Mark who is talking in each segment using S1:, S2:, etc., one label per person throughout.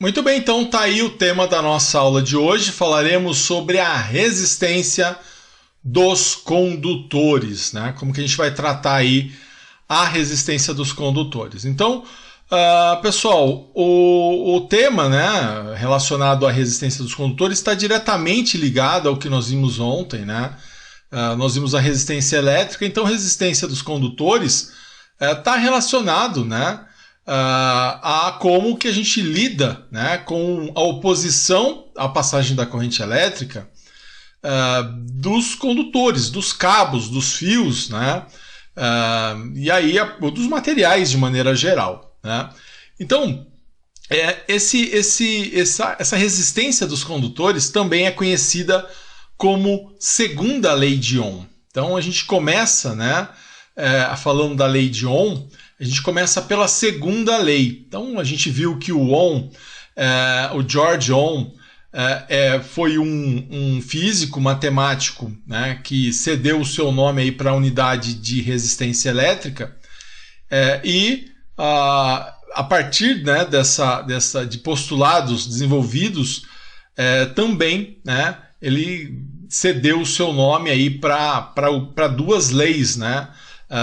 S1: Muito bem, então tá aí o tema da nossa aula de hoje. Falaremos sobre a resistência dos condutores, né? Como que a gente vai tratar aí a resistência dos condutores. Então, pessoal, o tema, né, relacionado à resistência dos condutores está diretamente ligado ao que nós vimos ontem, né? Nós vimos a resistência elétrica, então a resistência dos condutores está relacionado, né, a como que a gente lida, né, com a oposição à passagem da corrente elétrica dos condutores, dos cabos, dos fios, né, e aí dos materiais de maneira geral, né? Então, essa resistência dos condutores também é conhecida como segunda lei de Ohm. Então a gente começa, né, falando da lei de Ohm, a gente começa pela segunda lei. Então a gente viu que o Ohm, o George Ohm, foi um físico matemático, né, que cedeu o seu nome aí para a unidade de resistência elétrica, e a partir, né, de postulados desenvolvidos, também, né, ele cedeu o seu nome aí para duas leis, né,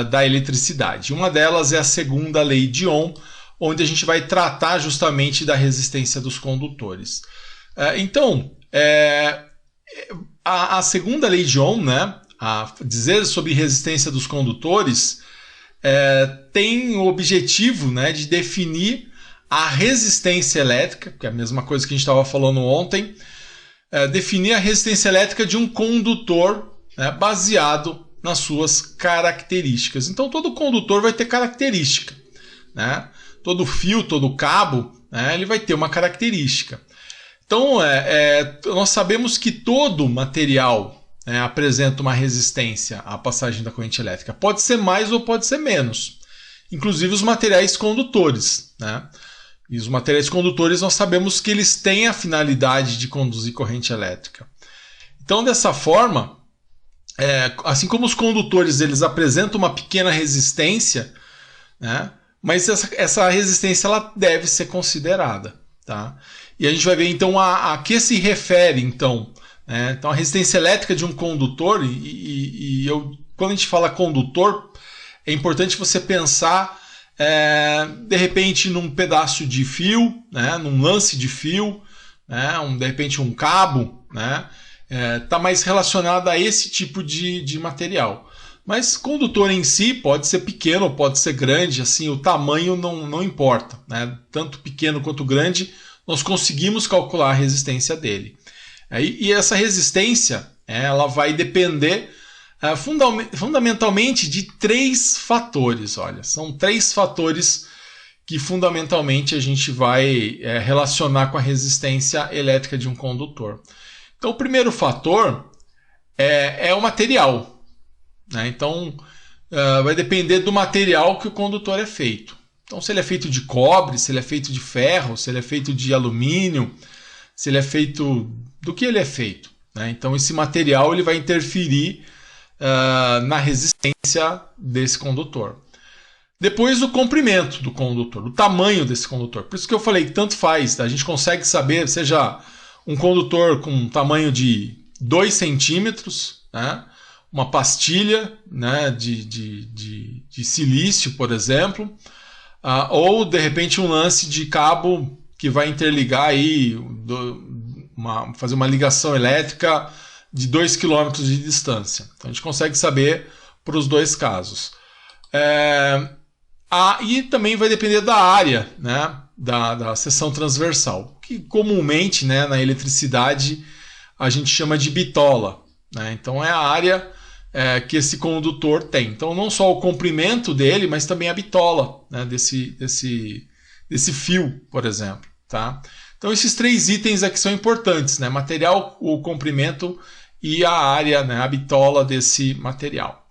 S1: da eletricidade. Uma delas é a segunda lei de Ohm, onde a gente vai tratar justamente da resistência dos condutores. Então, a segunda lei de Ohm, né, a dizer sobre resistência dos condutores, tem o objetivo, né, de definir a resistência elétrica, que é a mesma coisa que a gente estava falando ontem, definir a resistência elétrica de um condutor, né, baseado nas suas características. Então todo condutor vai ter característica, né? Todo fio, todo cabo, né, ele vai ter uma característica. Então nós sabemos que todo material, né, apresenta uma resistência à passagem da corrente elétrica. Pode ser mais ou pode ser menos. Inclusive os materiais condutores, né? E os materiais condutores nós sabemos que eles têm a finalidade de conduzir corrente elétrica. Então, dessa forma, assim como os condutores eles apresentam uma pequena resistência, né, mas essa resistência ela deve ser considerada. Tá? E a gente vai ver então a que se refere então. Então a resistência elétrica de um condutor, quando a gente fala condutor, é importante você pensar de repente num pedaço de fio, né, num lance de fio, né, de repente um cabo, né, está mais relacionado a esse tipo de material. Mas condutor em si pode ser pequeno, pode ser grande, assim, o tamanho não importa, né? Tanto pequeno quanto grande, nós conseguimos calcular a resistência dele. E essa resistência, ela vai depender fundamentalmente de três fatores. Olha, são três fatores que fundamentalmente a gente vai relacionar com a resistência elétrica de um condutor. Então o primeiro fator é o material, né? Então vai depender do material que o condutor é feito. Então se ele é feito de cobre, se ele é feito de ferro, se ele é feito de alumínio, se ele é feito do que ele é feito, né? Então esse material ele vai interferir na resistência desse condutor. Depois o comprimento do condutor, o tamanho desse condutor. Por isso que eu falei que tanto faz, tá? A gente consegue saber, seja um condutor com um tamanho de 2 centímetros, né? Uma pastilha, né, de silício, por exemplo, ou de repente um lance de cabo que vai interligar aí, fazer uma ligação elétrica de 2 km de distância. Então a gente consegue saber para os dois casos. E também vai depender da área, né, da seção transversal, que comumente, né, na eletricidade a gente chama de bitola, né? Então é a área que esse condutor tem. Então não só o comprimento dele, mas também a bitola, né, desse fio, por exemplo. Tá? Então esses três itens aqui são importantes, né? Material, o comprimento e a área, né, a bitola desse material.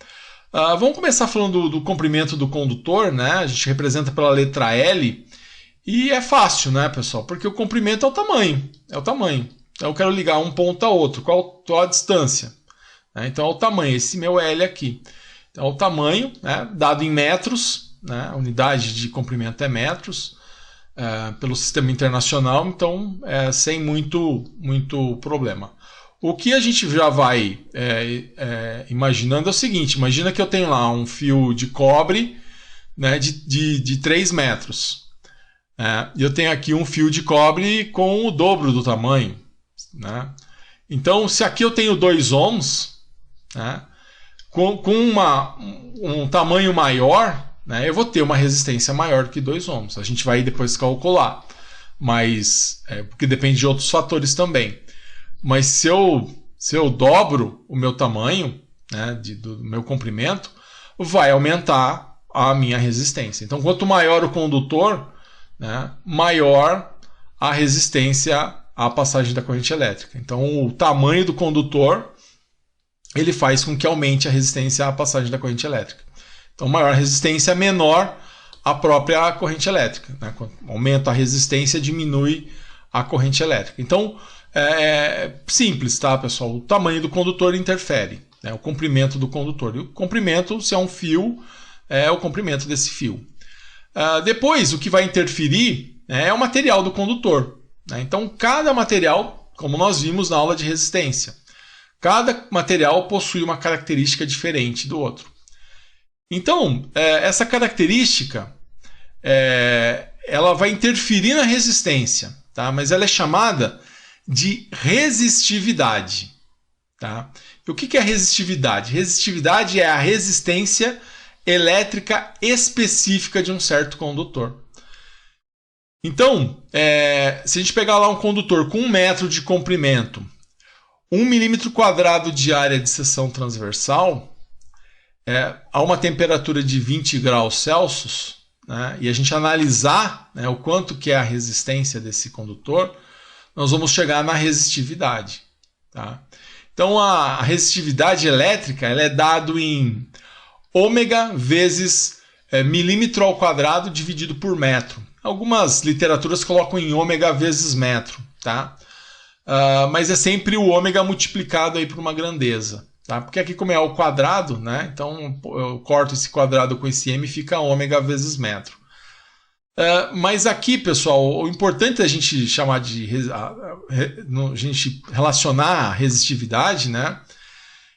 S1: Vamos começar falando do comprimento do condutor, né? A gente representa pela letra L. E é fácil, né, pessoal? Porque o comprimento é o tamanho. Então eu quero ligar um ponto a outro. Qual a distância? Então é o tamanho, esse meu L aqui. Então é o tamanho, né, dado em metros, né, a unidade de comprimento é metros. pelo sistema internacional, então sem muito problema. O que a gente já vai imaginando é o seguinte: imagina que eu tenho lá um fio de cobre, né, de 3 metros. E eu tenho aqui um fio de cobre com o dobro do tamanho, né? Então, se aqui eu tenho 2 ohms, né, com um tamanho maior, né, eu vou ter uma resistência maior do que 2 ohms. A gente vai depois calcular, mas porque depende de outros fatores também. Mas se eu dobro o meu tamanho, né, do meu comprimento, vai aumentar a minha resistência. Então, quanto maior o condutor, né, maior a resistência à passagem da corrente elétrica. Então, o tamanho do condutor ele faz com que aumente a resistência à passagem da corrente elétrica. Então, maior a resistência, menor a própria corrente elétrica, né? Quando aumenta a resistência, diminui a corrente elétrica. Então, simples, tá, pessoal? O tamanho do condutor interfere, né? O comprimento do condutor. E o comprimento, se é um fio, é o comprimento desse fio. Depois, o que vai interferir é o material do condutor, né? Então, cada material, como nós vimos na aula de resistência, cada material possui uma característica diferente do outro. Então, essa característica ela vai interferir na resistência, tá? Mas ela é chamada de resistividade. Tá? E o que é resistividade? Resistividade é a resistência elétrica específica de um certo condutor. Então, se a gente pegar lá um condutor com 1 metro de comprimento, 1 milímetro quadrado de área de seção transversal, a uma temperatura de 20 graus Celsius, né, e a gente analisar, né, o quanto que é a resistência desse condutor, nós vamos chegar na resistividade. Tá? Então, a resistividade elétrica ela é dado em ômega vezes milímetro ao quadrado dividido por metro. Algumas literaturas colocam em ômega vezes metro, tá? Mas é sempre o ômega multiplicado aí por uma grandeza. Tá? Porque aqui, como é ao quadrado, né? Então eu corto esse quadrado com esse m e fica ômega vezes metro. Mas aqui, pessoal, o importante é a gente chamar a gente relacionar a resistividade, né?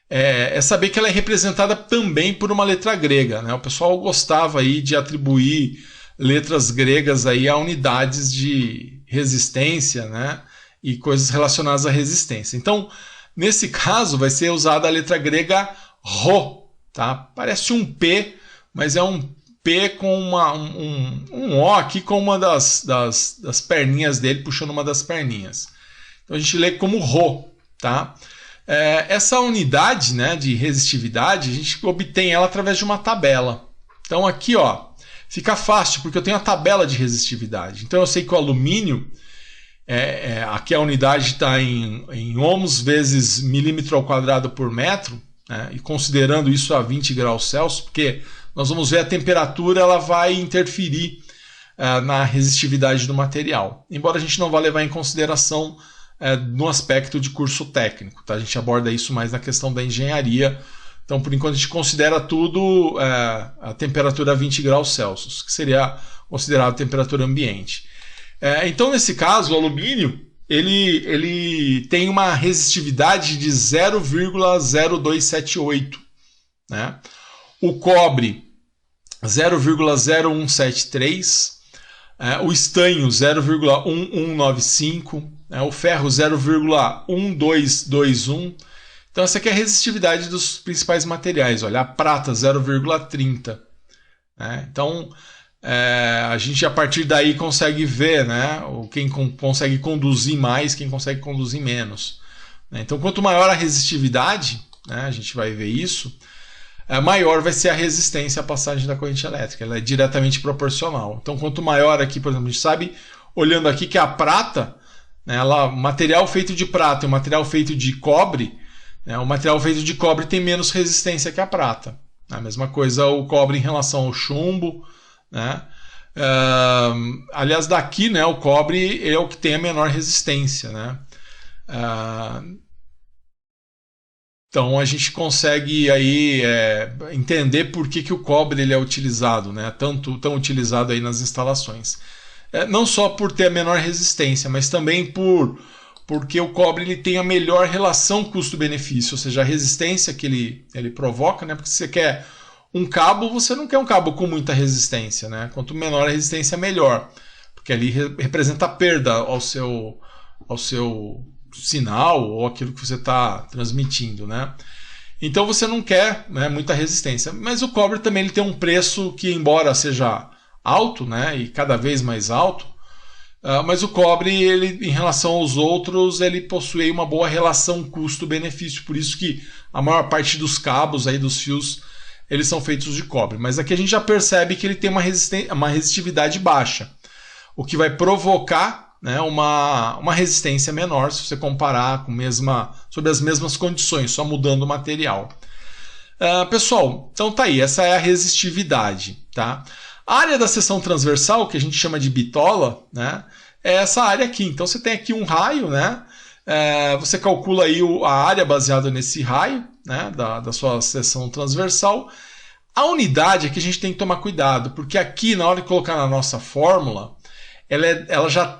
S1: É saber que ela é representada também por uma letra grega, né? O pessoal gostava aí de atribuir letras gregas aí a unidades de resistência, né? E coisas relacionadas à resistência. Então, nesse caso, vai ser usada a letra grega Rho, tá? Parece um P, mas é um P com um O aqui com uma das perninhas dele, puxando uma das perninhas. Então a gente lê como Rho, tá? Essa unidade, né, de resistividade, a gente obtém ela através de uma tabela. Então aqui, ó, fica fácil, porque eu tenho a tabela de resistividade. Então eu sei que o alumínio, aqui a unidade está em ohms vezes milímetro ao quadrado por metro, né, e considerando isso a 20 graus Celsius, porque nós vamos ver a temperatura ela vai interferir na resistividade do material. Embora a gente não vá levar em consideração no aspecto de curso técnico. Tá? A gente aborda isso mais na questão da engenharia. Então, por enquanto, a gente considera tudo a temperatura a 20 graus Celsius, que seria considerada a temperatura ambiente. Então, nesse caso, o alumínio ele tem uma resistividade de 0,0278. Né? O cobre, 0,0173. O estanho, 0,1195. O ferro, 0,1221. Então, essa aqui é a resistividade dos principais materiais. Olha, a prata, 0,30. Então, a gente a partir daí consegue ver, né, quem consegue conduzir mais, quem consegue conduzir menos. Então, quanto maior a resistividade, né, a gente vai ver isso, maior vai ser a resistência à passagem da corrente elétrica. Ela é diretamente proporcional. Então, quanto maior aqui, por exemplo, a gente sabe, olhando aqui, que a prata, né, material feito de prata e o material feito de cobre, né, o material feito de cobre tem menos resistência que a prata. A mesma coisa o cobre em relação ao chumbo. Né? Aliás, daqui, né, o cobre é o que tem a menor resistência. Né? Então a gente consegue aí entender por que o cobre ele é utilizado, né? tão utilizado aí nas instalações. não só por ter a menor resistência, mas também porque o cobre ele tem a melhor relação custo-benefício, ou seja, a resistência que ele provoca, né? Porque se você quer um cabo, você não quer um cabo com muita resistência, né? Quanto menor a resistência, melhor, porque ali representa a perda ao seu sinal ou aquilo que você está transmitindo, né? Então você não quer, né, muita resistência. Mas o cobre também ele tem um preço que, embora seja alto, né, e cada vez mais alto, mas o cobre, ele, em relação aos outros, ele possui uma boa relação custo-benefício. Por isso que a maior parte dos cabos, aí, dos fios, eles são feitos de cobre. Mas aqui a gente já percebe que ele tem uma resistividade baixa, o que vai provocar, né, uma resistência menor se você comparar sobre as mesmas condições, só mudando o material. Pessoal, então tá aí, essa é a resistividade. Tá? A área da seção transversal, que a gente chama de bitola, né, é essa área aqui. Então você tem aqui um raio, né, você calcula aí a área baseada nesse raio, né, da sua seção transversal. A unidade aqui a gente tem que tomar cuidado, porque aqui na hora de colocar na nossa fórmula,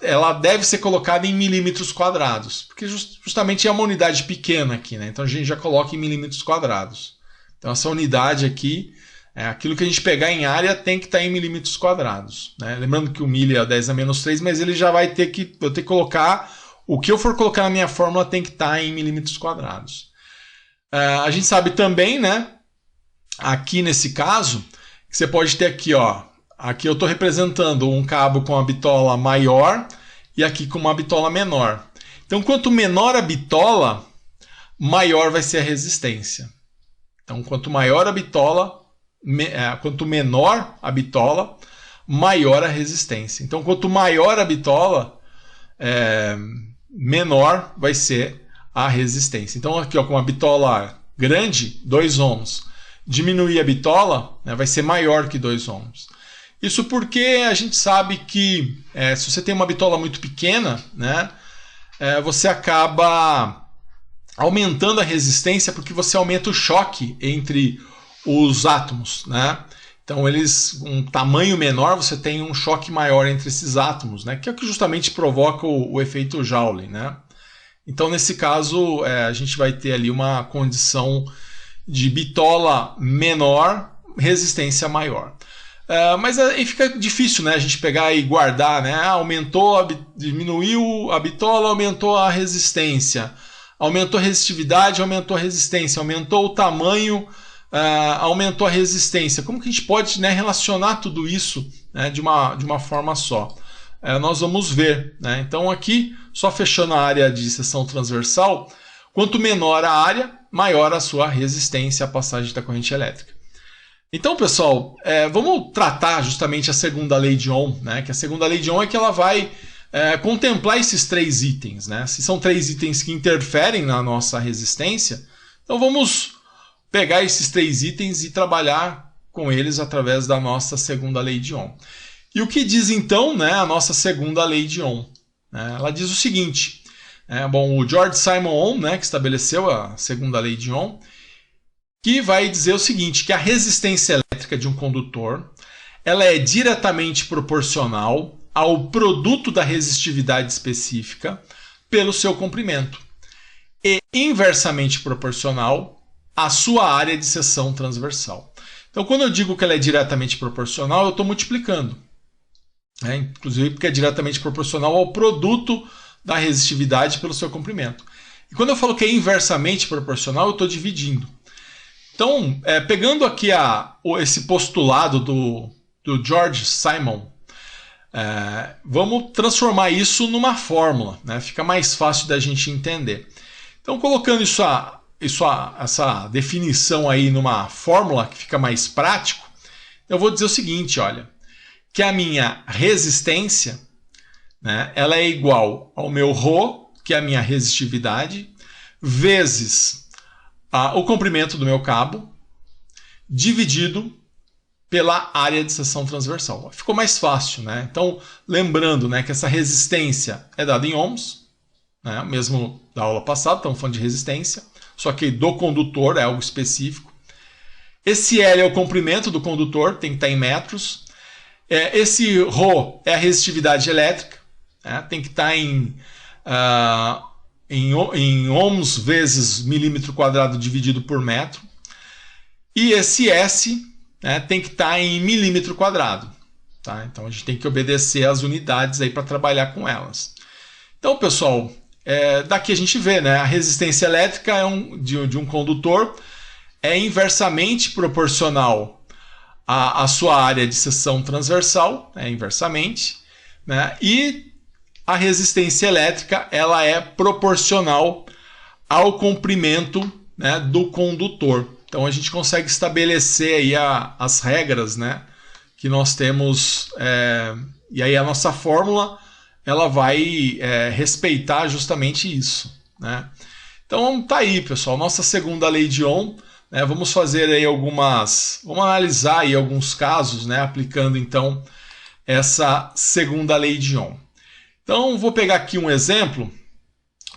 S1: ela deve ser colocada em milímetros quadrados, porque justamente é uma unidade pequena aqui, né? Então a gente já coloca em milímetros quadrados. Então essa unidade aqui, aquilo que a gente pegar em área tem que estar em milímetros quadrados, né? Lembrando que o milho é 10 a menos 3, mas ele já vai ter que colocar, o que eu for colocar na minha fórmula tem que estar em milímetros quadrados. A gente sabe também, né, aqui nesse caso, que você pode ter aqui, ó, aqui eu estou representando um cabo com a bitola maior e aqui com uma bitola menor. Então, quanto menor a bitola, maior vai ser a resistência. Então, quanto maior a bitola, quanto menor a bitola, maior a resistência. Então, quanto maior a bitola, menor vai ser a resistência. Então, aqui ó, com uma bitola grande, 2 ohms, diminuir a bitola, né, vai ser maior que 2 ohms. Isso porque a gente sabe que se você tem uma bitola muito pequena, né, você acaba aumentando a resistência porque você aumenta o choque entre os átomos, né? Então, um tamanho menor, você tem um choque maior entre esses átomos, né, que é o que justamente provoca o efeito Joule, né? Então, nesse caso, a gente vai ter ali uma condição de bitola menor, resistência maior. Mas aí fica difícil, né, a gente pegar e guardar, né? Diminuiu a bitola, aumentou a resistência, aumentou a resistividade, aumentou a resistência, aumentou o tamanho, aumentou a resistência. Como que a gente pode, né, relacionar tudo isso, né, de uma forma só? Nós vamos ver, né? Então aqui, só fechando a área de seção transversal, quanto menor a área, maior a sua resistência à passagem da corrente elétrica. Então, pessoal, vamos tratar justamente a segunda lei de Ohm, né? Que a segunda lei de Ohm é que ela vai contemplar esses 3 itens, né? Se são 3 itens que interferem na nossa resistência, então vamos pegar esses 3 itens e trabalhar com eles através da nossa segunda lei de Ohm. E o que diz então, né, a nossa segunda lei de Ohm? Ela diz o seguinte, o George Simon Ohm, né, que estabeleceu a segunda lei de Ohm, que vai dizer o seguinte, que a resistência elétrica de um condutor ela é diretamente proporcional ao produto da resistividade específica pelo seu comprimento e inversamente proporcional à sua área de seção transversal. Então, quando eu digo que ela é diretamente proporcional, eu estou multiplicando. Inclusive porque é diretamente proporcional ao produto da resistividade pelo seu comprimento. E quando eu falo que é inversamente proporcional, eu estou dividindo. Então, pegando aqui esse postulado do George Simon, vamos transformar isso numa fórmula, né? Fica mais fácil da gente entender. Então, colocando essa definição aí numa fórmula que fica mais prático, eu vou dizer o seguinte, olha, que a minha resistência, né, ela é igual ao meu ρ, que é a minha resistividade, vezes o comprimento do meu cabo, dividido pela área de seção transversal. Ficou mais fácil, né? Então, lembrando, né, que essa resistência é dada em ohms, né, mesmo da aula passada, estamos falando de resistência, só que do condutor é algo específico. Esse L é o comprimento do condutor, tem que estar em metros. Esse Rho é a resistividade elétrica, né? Tem que estar em ohms vezes milímetro quadrado dividido por metro. E esse S, né, tem que estar em milímetro quadrado. Tá? Então a gente tem que obedecer as unidades aí para trabalhar com elas. Então, pessoal, daqui a gente vê, né, a resistência elétrica de um condutor é inversamente proporcional à sua área de seção transversal, inversamente, né, e a resistência elétrica ela é proporcional ao comprimento, né, do condutor. Então a gente consegue estabelecer aí as regras, né, que nós temos, e aí a nossa fórmula ela vai respeitar justamente isso, né? Então tá aí, pessoal, nossa segunda lei de Ohm, né? Vamos fazer aí vamos analisar aí alguns casos, né, aplicando então essa segunda lei de Ohm. Então vou pegar aqui um exemplo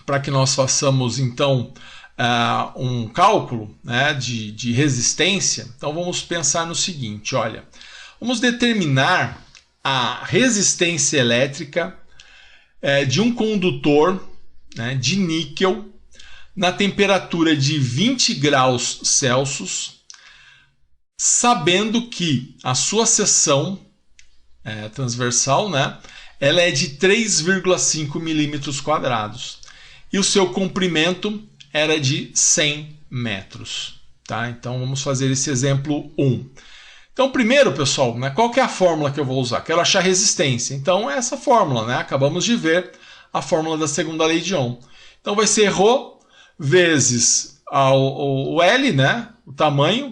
S1: para que nós façamos então um cálculo, né, de resistência. Então vamos pensar no seguinte, olha, vamos determinar a resistência elétrica de um condutor, né, de níquel na temperatura de 20 graus Celsius, sabendo que a sua seção transversal, né, ela é de 3,5 milímetros quadrados e o seu comprimento era de 100 metros. Tá? Então vamos fazer esse exemplo 1. Então primeiro, pessoal, né, qual que é a fórmula que eu vou usar? Quero achar resistência. Então é essa fórmula, né? Acabamos de ver a fórmula da segunda lei de Ohm. Então vai ser Rho vezes o L, né, o tamanho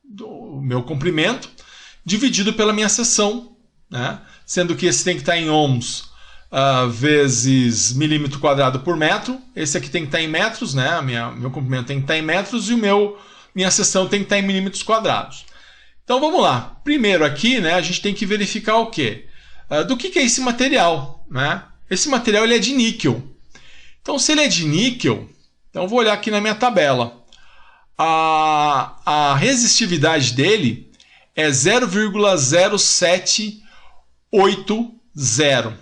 S1: do meu comprimento, dividido pela minha seção, né, sendo que esse tem que estar em ohms vezes milímetro quadrado por metro. Esse aqui tem que estar em metros, né, meu comprimento tem que estar em metros e minha seção tem que estar em milímetros quadrados. Então vamos lá. Primeiro aqui, né, a gente tem que verificar o quê? Do que é esse material, né? Esse material ele é de níquel. Então, se ele é de níquel, então eu vou olhar aqui na minha tabela. A resistividade dele é 0,0780.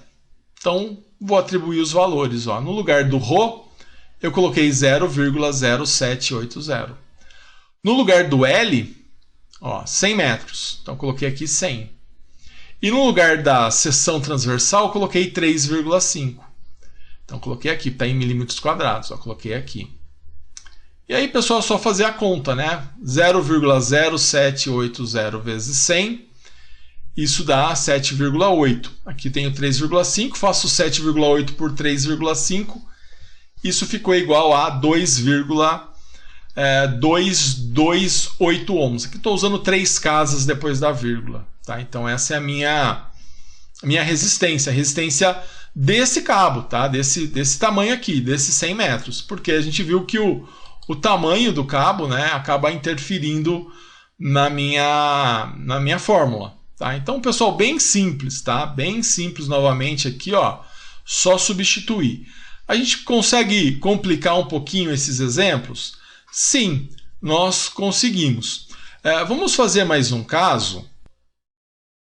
S1: Então, vou atribuir os valores. Ó. No lugar do Rho, eu coloquei 0,0780. No lugar do L, 100 metros. Então, coloquei aqui 100. E no lugar da seção transversal, eu coloquei 3,5. Então, coloquei aqui, está em milímetros quadrados. Coloquei aqui. E aí, pessoal, é só fazer a conta, né? 0,0780 vezes 100. Isso dá 7,8. Aqui tenho 3,5. Faço 7,8 por 3,5. Isso ficou igual a 2,228 ohms. Aqui estou usando 3 casas depois da vírgula. Tá? Então, essa é a minha resistência. A resistência desse cabo, tá? Desse tamanho aqui, desses 100 metros, porque a gente viu que o tamanho do cabo, né, acaba interferindo na minha fórmula, tá? Então, pessoal, bem simples, tá? Bem simples novamente aqui, ó, só substituir. A gente consegue complicar um pouquinho esses exemplos? Sim, nós conseguimos. Vamos fazer mais um caso.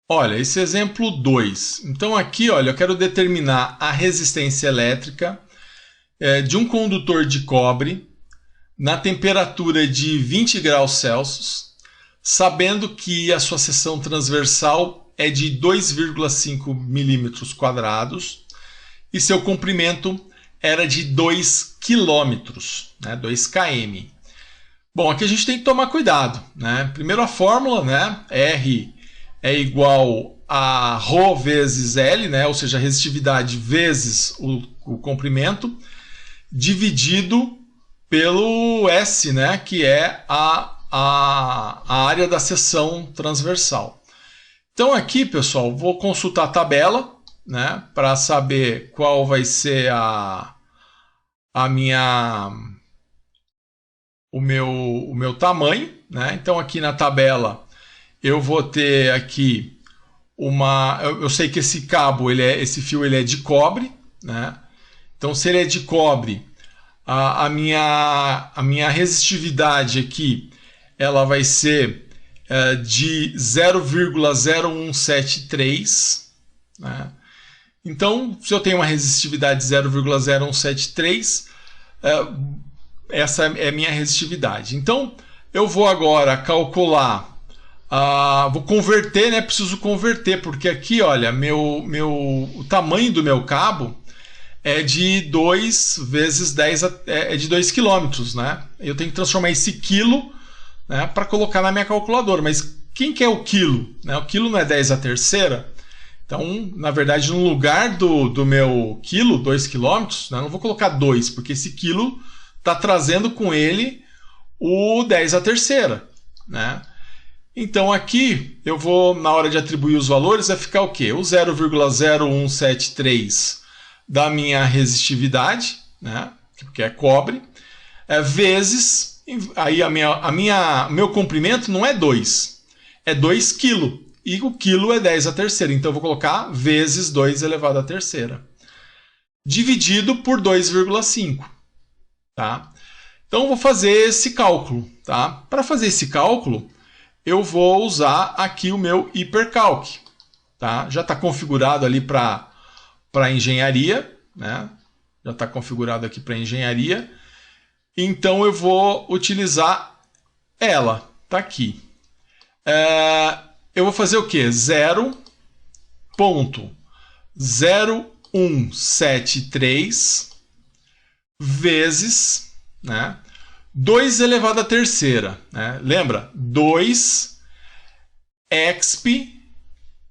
S1: Olha, esse exemplo 2. Então aqui, olha, eu quero determinar a resistência elétrica de um condutor de cobre na temperatura de 20 graus Celsius, sabendo que a sua seção transversal é de 2,5 milímetros quadrados e seu comprimento era de 2 quilômetros, né, 2 km. Bom, aqui a gente tem que tomar cuidado, né? Primeiro a fórmula, né, R é igual a Rho vezes L, né? Ou seja, a resistitividade vezes o comprimento, dividido pelo S, né? Que é a área da seção transversal. Então aqui, pessoal, vou consultar a tabela, né? Para saber qual vai ser o meu tamanho, né? Então aqui na tabela eu vou ter aqui eu sei que esse cabo, esse fio ele é de cobre, né? Então, se ele é de cobre, a minha resistividade aqui, ela vai ser de 0,0173. Né? Então, se eu tenho uma resistividade de 0,0173, essa é a minha resistividade. Então, eu vou agora calcular, vou converter, né? Preciso converter, porque aqui, olha, o tamanho do meu cabo é de 2 vezes 10, é de 2 quilômetros, né? Eu tenho que transformar esse quilo, né, para colocar na minha calculadora. Mas quem que é o quilo? Né? O quilo não é 10 à terceira? Então, na verdade, no lugar do meu quilo, 2 quilômetros, né, eu não vou colocar 2, porque esse quilo está trazendo com ele o 10 à terceira. Né? Então, aqui, eu vou, na hora de atribuir os valores, vai ficar o quê? O 0,0173 da minha resistividade, né, que é cobre, vezes, aí meu comprimento não é 2, é 2 kg, e o quilo é 10 à terceira, então eu vou colocar vezes 2 elevado à terceira, dividido por 2,5. Tá? Então eu vou fazer esse cálculo. Tá? Para fazer esse cálculo, eu vou usar aqui o meu hipercalc. Tá? Já está configurado ali para engenharia, né? Já está configurado aqui para engenharia. Então eu vou utilizar ela. Está aqui. Eu vou fazer o quê? 0,0173 vezes, né, 2 elevado à terceira. Né? Lembra? 2 exp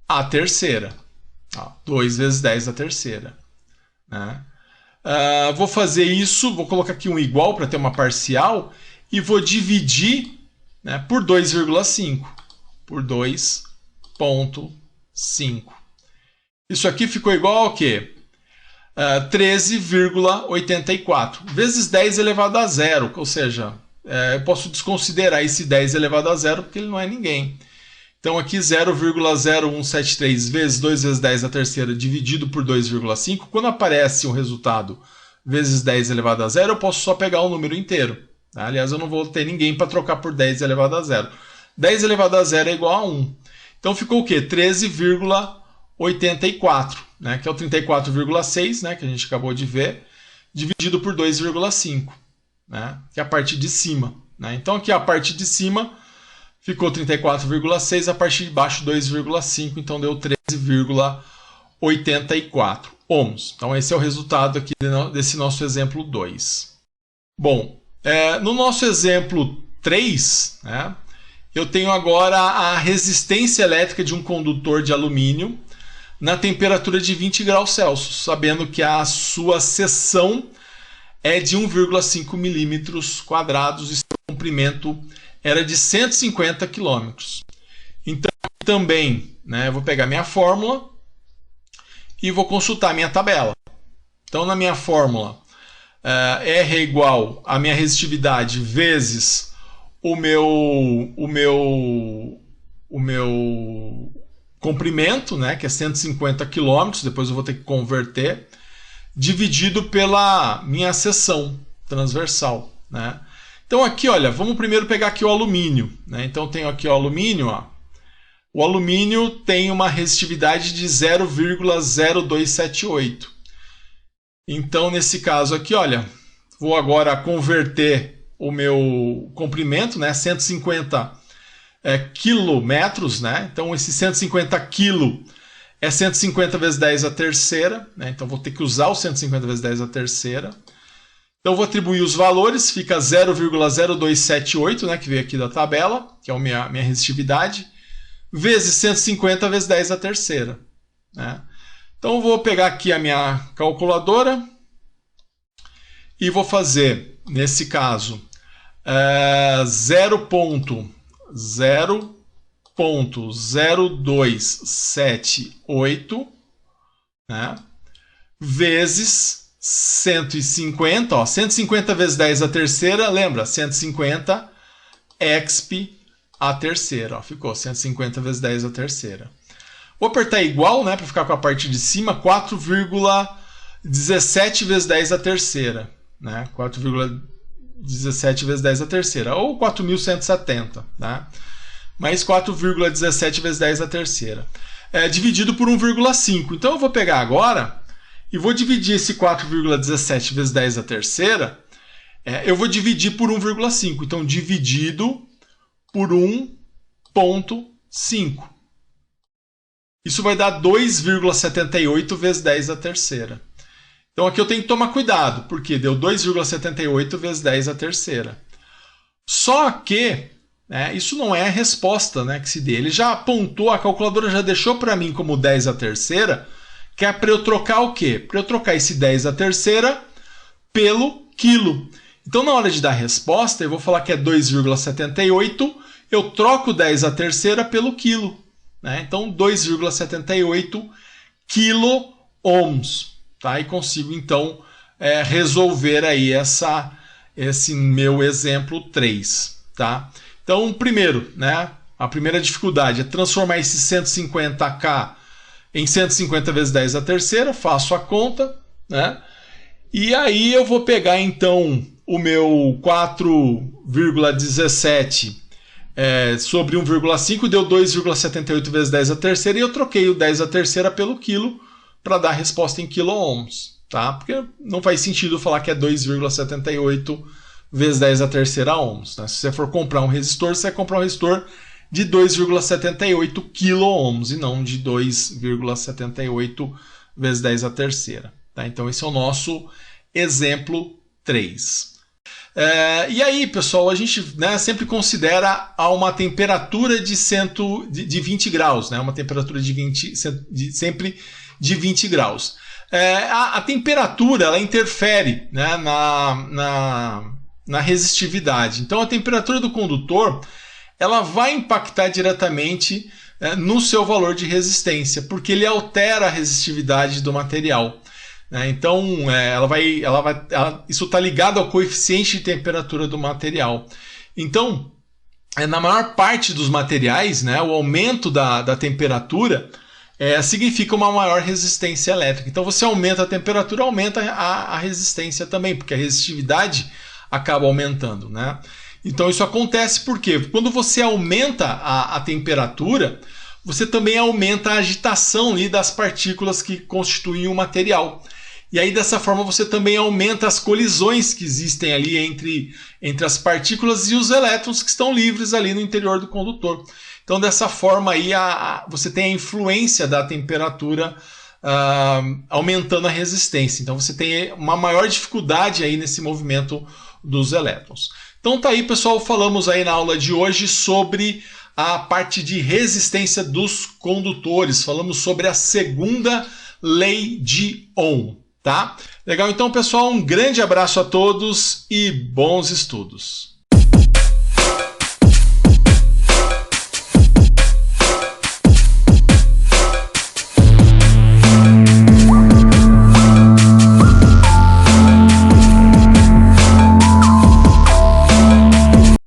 S1: à terceira. 2 vezes 10 à terceira. Né? Vou fazer isso, vou colocar aqui um igual para ter uma parcial e vou dividir, né, por 2,5. Por 2,5. Isso aqui ficou igual ao quê? 13,84 vezes 10 elevado a zero. Ou seja, eu posso desconsiderar esse 10 elevado a zero porque ele não é ninguém. Então aqui 0,0173 vezes 2 vezes 10 à terceira dividido por 2,5. Quando aparece um resultado vezes 10 elevado a zero, eu posso só pegar o número inteiro. Tá? Aliás, eu não vou ter ninguém para trocar por 10 elevado a zero. 10 elevado a zero é igual a 1. Então ficou o quê? 13,84, né? Que é o 34,6, né? Que a gente acabou de ver, dividido por 2,5, né? Que é a parte de cima. Né? Então aqui a parte de cima ficou 34,6, a parte de baixo 2,5, então deu 13,84 ohms. Então esse é o resultado aqui desse nosso exemplo 2. Bom, no nosso exemplo 3, né, eu tenho agora a resistência elétrica de um condutor de alumínio na temperatura de 20 graus Celsius, sabendo que a sua seção é de 1,5 milímetros quadrados e seu comprimento era de 150 quilômetros. Então, também, né, eu vou pegar minha fórmula e vou consultar minha tabela. Então, na minha fórmula, R é igual a minha resistividade vezes o meu comprimento, né, que é 150 quilômetros, depois eu vou ter que converter, dividido pela minha seção transversal, né? Então aqui, olha, vamos primeiro pegar aqui o alumínio. Né? Então tenho aqui o alumínio. Ó. O alumínio tem uma resistividade de 0,0278. Então nesse caso aqui, olha, vou agora converter o meu comprimento, né? 150 quilometros. Né? Então esse 150 quilo é 150 vezes 10 à terceira. Né? Então vou ter que usar o 150 vezes 10 à terceira. Então, eu vou atribuir os valores, fica 0,0278, né, que veio aqui da tabela, que é a minha resistividade, vezes 150 vezes 10 à terceira. Né? Então, eu vou pegar aqui a minha calculadora e vou fazer, nesse caso, 0,0278, né, vezes 150, ó, 150 vezes 10 à terceira, lembra? 150 exp à terceira, ó, ficou 150 vezes 10 à terceira. Vou apertar igual, né, para ficar com a parte de cima, 4,17 vezes 10 à terceira, né? 4,17 vezes 10 à terceira, ou 4.170, né? mais 4,17 vezes 10 à terceira, dividido por 1,5. Então eu vou pegar agora e vou dividir esse 4,17 vezes 10 à terceira, eu vou dividir por 1,5. Então, dividido por 1,5. Isso vai dar 2,78 vezes 10 à terceira. Então, aqui eu tenho que tomar cuidado, porque deu 2,78 vezes 10 à terceira. Só que isso não é a resposta que se dê. Ele já apontou, a calculadora já deixou para mim como 10 à terceira, que é para eu trocar o quê? Para eu trocar esse 10 à terceira pelo quilo. Então, na hora de dar a resposta, eu vou falar que é 2,78, eu troco 10 à terceira pelo quilo. Então, 2,78 quilo-ohms. Tá? E consigo, então, resolver aí esse meu exemplo 3. Tá? Então, primeiro, a primeira dificuldade é transformar esse 150K em 150 vezes 10 à terceira, faço a conta, e aí eu vou pegar então o meu 4,17 sobre 1,5, deu 2,78 vezes 10 à terceira, e eu troquei o 10 à terceira pelo quilo para dar a resposta em quilo-ohms, tá? Porque não faz sentido falar que é 2,78 vezes 10 à terceira ohms. Se você for comprar um resistor, você vai comprar um resistor de 2,78 quilo-ohms e não de 2,78 vezes 10 à terceira. Tá? Então, esse é o nosso exemplo 3. E aí, pessoal, a gente sempre considera uma temperatura de 20 graus, uma temperatura sempre de 20 graus. A temperatura ela interfere na resistividade. Então, a temperatura do condutor ela vai impactar diretamente no seu valor de resistência, porque ele altera a resistividade do material. Então, isso está ligado ao coeficiente de temperatura do material. Então, na maior parte dos materiais, o aumento da temperatura significa uma maior resistência elétrica. Então, você aumenta a temperatura, aumenta a resistência também, porque a resistividade acaba aumentando. Então, isso acontece porque quando você aumenta a temperatura, você também aumenta a agitação ali das partículas que constituem o material. E aí, dessa forma, você também aumenta as colisões que existem ali entre as partículas e os elétrons que estão livres ali no interior do condutor. Então, dessa forma, aí, você tem a influência da temperatura aumentando a resistência. Então, você tem uma maior dificuldade aí nesse movimento dos elétrons. Então, tá aí, pessoal, falamos aí na aula de hoje sobre a parte de resistência dos condutores. Falamos sobre a segunda lei de Ohm. Tá? Legal, então, pessoal, um grande abraço a todos e bons estudos.